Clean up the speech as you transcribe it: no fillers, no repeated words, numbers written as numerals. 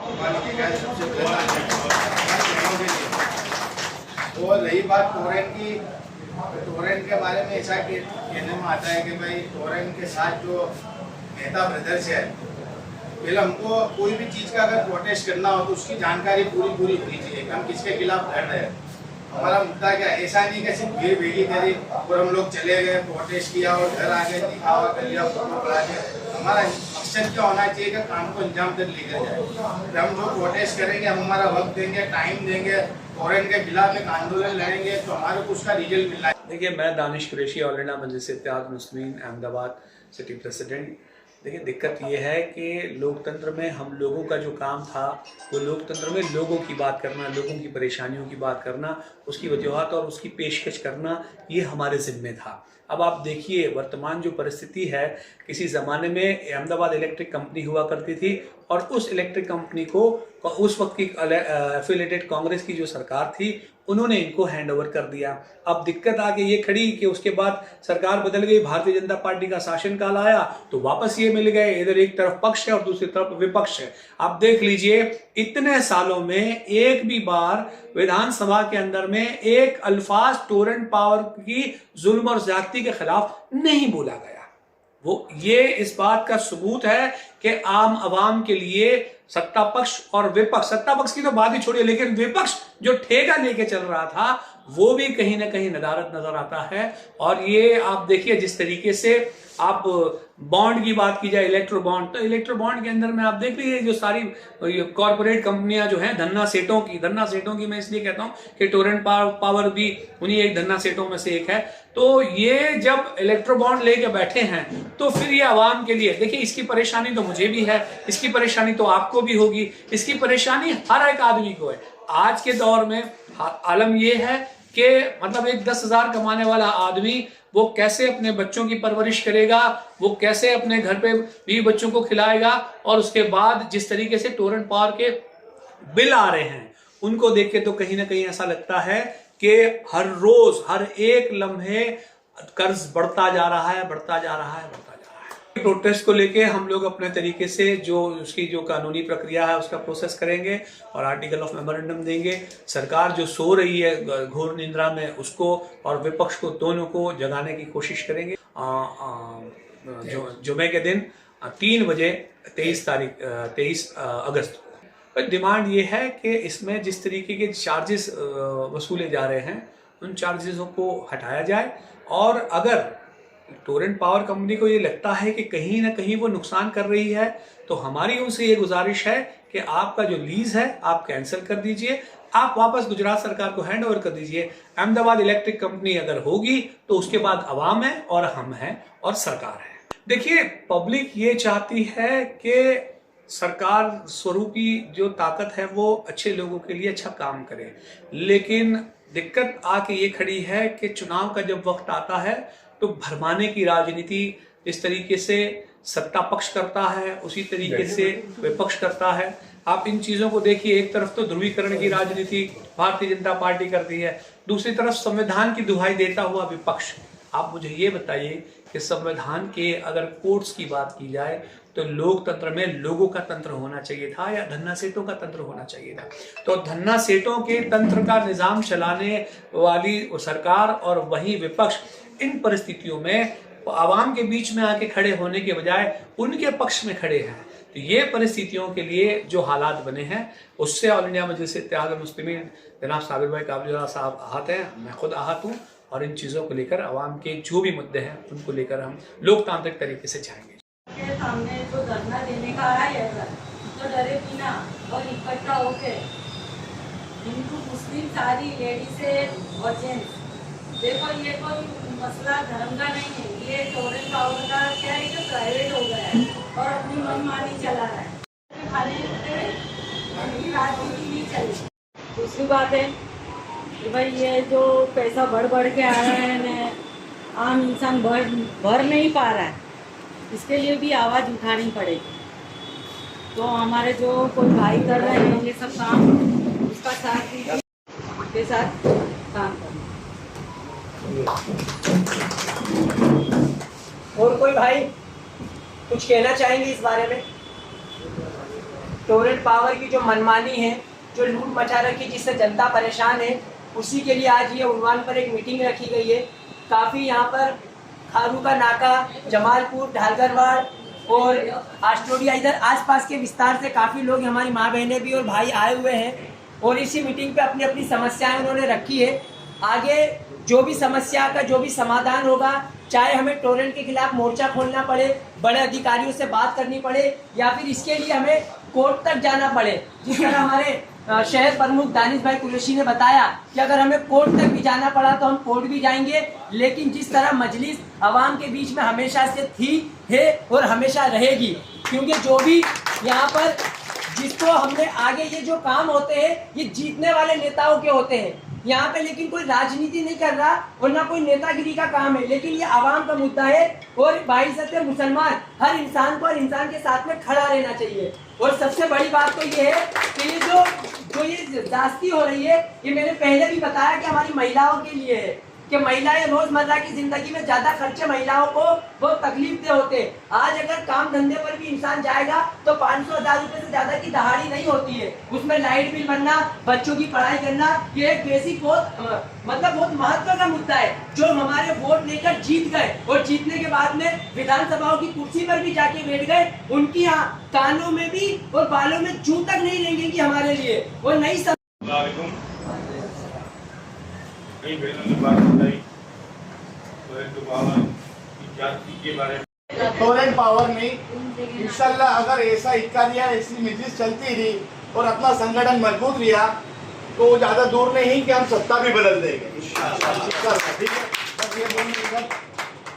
सबसे और रही बात टोरेंट की, टोरेंट के बारे में ऐसा कहने में आता है कि भाई टोरेंट के साथ जो मेहता ब्रदर्स है, पहले हमको कोई भी चीज़ का अगर प्रोटेस्ट करना हो तो उसकी जानकारी पूरी होनी चाहिए कि हम किसके खिलाफ लड़ रहे हैं। हमारा मुद्दा क्या, ऐसा नहीं कि सिर्फ भीड़ भेगी करी और हम लोग चले गए, प्रोटेस्ट किया और घर आ गए, दिखावा कर लिया, फोटो बढ़ा के। हमारा मकसद क्या होना चाहिए कि काम को अंजाम तक लेकर जाए। तो हम जो प्रोटेस्ट करेंगे, हम हमारा वक्त देंगे, टाइम देंगे, टोरेंट के खिलाफ एक आंदोलन लड़ेंगे, तो हमारे को उसका रिजल्ट मिलना है। देखिए, मैं दानिश कुरैशी, ऑल इंडिया मजलिस इत्तेहाद मुस्लिमीन अहमदाबाद सिटी प्रेसिडेंट। देखिए, दिक्कत ये है कि लोकतंत्र में हम लोगों का जो काम था वो लोकतंत्र में लोगों की बात करना, लोगों की परेशानियों की बात करना, उसकी वजूहात और उसकी पेशकश करना, ये हमारे ज़िम्मे था। अब आप देखिए वर्तमान जो परिस्थिति है, किसी ज़माने में अहमदाबाद इलेक्ट्रिक कंपनी हुआ करती थी और उस इलेक्ट्रिक कंपनी को उस वक्त की एफिलिएटेड कांग्रेस की जो सरकार थी उन्होंने इनको हैंड ओवर कर दिया। अब दिक्कत आके ये खड़ी कि उसके बाद सरकार बदल गई, भारतीय जनता पार्टी का शासनकाल आया तो वापस ये मिल गए, इधर एक तरफ पक्ष है और दूसरी तरफ विपक्ष है। आप देख लीजिए, इतने सालों में एक भी बार विधानसभा के अंदर में एक अल्फाज टोरेंट पावर की जुल्म और ज्यादती के खिलाफ नहीं बोला गया। वो ये इस बात का सबूत है कि आम आवाम के लिए सत्ता पक्ष और विपक्ष, सत्ता पक्ष की तो बात ही छोड़िए, लेकिन विपक्ष जो ठेका लेके चल रहा था वो भी कहीं ना कहीं नदारत नजर आता है। और ये आप देखिए, जिस तरीके से आप बॉन्ड की बात की जाए, इलेक्ट्रो बॉन्ड, तो इलेक्ट्रो बॉन्ड के अंदर में आप देख लीजिए जो सारी कॉर्पोरेट कंपनियां जो हैं धन्ना सेठों की मैं इसलिए कहता हूं कि टोरेंट पावर भी उन्हीं एक धन्ना सेठों में से एक है। तो ये जब इलेक्ट्रो बॉन्ड लेके बैठे हैं तो फिर ये आवाम के लिए, देखिए इसकी परेशानी तो मुझे भी है, इसकी परेशानी तो आपको भी होगी, इसकी परेशानी हर एक आदमी को है। आज के दौर में आलम ये है कि मतलब एक 10,000 कमाने वाला आदमी वो कैसे अपने बच्चों की परवरिश करेगा, वो कैसे अपने घर पे भी बच्चों को खिलाएगा। और उसके बाद जिस तरीके से टोरेंट पावर के बिल आ रहे हैं उनको देख के तो कहीं ना कहीं ऐसा लगता है कि हर रोज हर एक लम्हे कर्ज बढ़ता जा रहा है, बढ़ता जा रहा है, बढ़ता जा रहा है। प्रोटेस्ट को लेके हम लोग अपने तरीके से जो उसकी जो कानूनी प्रक्रिया है उसका प्रोसेस करेंगे और आर्टिकल ऑफ मेमोरेंडम देंगे। सरकार जो सो रही है घोर निद्रा में, उसको और विपक्ष को दोनों को जगाने की कोशिश करेंगे। जुमे के दिन 3 बजे 23 अगस्त को डिमांड ये है कि इसमें जिस तरीके के चार्जेस वसूले जा रहे हैं उन चार्जेसों को हटाया जाए। और अगर टोरेंट पावर कंपनी को ये लगता है कि कहीं ना कहीं वो नुकसान कर रही है तो हमारी उनसे ये गुजारिश है कि आपका जो लीज है आप कैंसिल कर दीजिए, आप वापस गुजरात सरकार को हैंड ओवर कर dीजिए। अहमदाबाद इलेक्ट्रिक कंपनी अगर होगी तो उसके बाद अवाम है और हम हैं और सरकार है। देखिए, पब्लिक ये चाहती है कि सरकार स्वरूपी जो ताकत है वो अच्छे लोगों के लिए अच्छा काम करे, लेकिन दिक्कत आके ये खड़ी है कि चुनाव का जब वक्त आता है तो भरमाने की राजनीति इस तरीके से सत्ता पक्ष करता है उसी तरीके से विपक्ष करता है। आप इन चीजों को देखिए, एक तरफ तो ध्रुवीकरण की राजनीति भारतीय जनता पार्टी करती है, दूसरी तरफ संविधान की दुहाई देता हुआ विपक्ष। आप मुझे ये बताइए कि संविधान के अगर कोर्ट्स की बात की जाए तो लोकतंत्र में लोगों का तंत्र होना चाहिए था या धन्ना सेठों का तंत्र होना चाहिए था। तो धन्ना सेठों के तंत्र का निजाम चलाने वाली सरकार और वही विपक्ष इन परिस्थितियों में आवाम के बीच में आके खड़े होने के बजाय उनके पक्ष में खड़े हैं। तो ये परिस्थितियों के लिए जो हालात बने हैं उससे ऑल इंडिया मजलिस इत्तेहाद मुस्लिमीन जनाब साबिर भाई काबुल साहब आहत हैं, मैं खुद आहत हूँ। और इन चीज़ों को लेकर आवाम के जो भी मुद्दे हैं उनको लेकर हम लोकतांत्रिक तरीके से जाएंगे। के सामने जो धरना देने का है तो डरे बिना और इकट्ठा होके हिंदू मुस्लिम सारी लेडीज और जेंट्स, देखो ये कोई मसला धर्म का नहीं है, ये टोरेंट पावर का क्या है कि प्राइवेट हो गया है और अपनी मनमानी चला रहा है, खाली राजनीति नहीं चली। दूसरी बात है कि भाई ये जो पैसा बढ़ के आ रहा है आम इंसान भर नहीं पा रहा है, इसके लिए भी आवाज़ उठानी पड़ेगी। तो हमारे जो कोई भाई कर रहे हैं ये सब काम, उसका साथ दीजिए, उसके साथ काम करना। और कोई भाई कुछ कहना चाहेंगे इस बारे में? टोरेंट पावर की जो मनमानी है, जो लूट मचा रखी, जिससे जनता परेशान है, उसी के लिए आज ये उन्वान पर एक मीटिंग रखी गई है। काफ़ी यहाँ पर खारू का नाका, जमालपुर, ढालगरवाड़ और आस्टोडिया, इधर आसपास के विस्तार से काफ़ी लोग, हमारी माँ बहनें भी और भाई आए हुए हैं और इसी मीटिंग पे अपनी अपनी समस्याएं उन्होंने रखी है। आगे जो भी समस्या का जो भी समाधान होगा, चाहे हमें टोरेंट के खिलाफ मोर्चा खोलना पड़े, बड़े अधिकारियों से बात करनी पड़े, या फिर इसके लिए हमें कोर्ट तक जाना पड़े, जिस तरह हमारे शहर प्रमुख दानिश भाई कुरैशी ने बताया कि अगर हमें कोर्ट तक भी जाना पड़ा तो हम कोर्ट भी जाएंगे। लेकिन जिस तरह मजलिस आवाम के बीच में हमेशा से थी, है और हमेशा रहेगी, क्योंकि जो भी यहाँ पर जिसको हमने आगे ये जो काम होते हैं, ये जीतने वाले नेताओं के होते हैं यहाँ पे, लेकिन कोई राजनीति नहीं कर रहा और ना कोई नेतागिरी का काम है, लेकिन ये आवाम का मुद्दा है। और बाइज़्ज़त मुसलमान हर इंसान को हर इंसान के साथ में खड़ा रहना चाहिए। और सबसे बड़ी बात तो ये है कि ये जो ये जास्ती हो रही है, ये मैंने पहले भी बताया कि हमारी महिलाओं के लिए है, कि महिलाएं रोजमर्रा की जिंदगी में ज्यादा खर्चे महिलाओं को बहुत तकलीफ दे होते हैं। आज अगर काम धंधे पर भी इंसान जाएगा तो 500-1000 रुपए से ज्यादा की दहाड़ी नहीं होती है, उसमें लाइट बिल भरना, बच्चों की पढ़ाई करना, ये एक बेसिक बहुत महत्व का मुद्दा है, जो हमारे वोट लेकर जीत गए और जीतने के बाद में विधानसभाओं की कुर्सी पर भी जाके बैठ गए, उनकी यहाँ कानों में भी और बालों में जूं तक नहीं रहेंगी हमारे लिए। वो नहीं कई बहनों ने बात बताई टोरेंट पावर की जाति के बारे में। टोरेंट पावर नहीं, इंशाल्लाह अगर ऐसा इक्कारिया ऐसी मजलिस चलती रही और अपना संगठन मजबूत रहा तो ज़्यादा दूर नहीं कि हम सत्ता भी बदल देंगे इंशाल्लाह। ठीक है, बस ये बोलने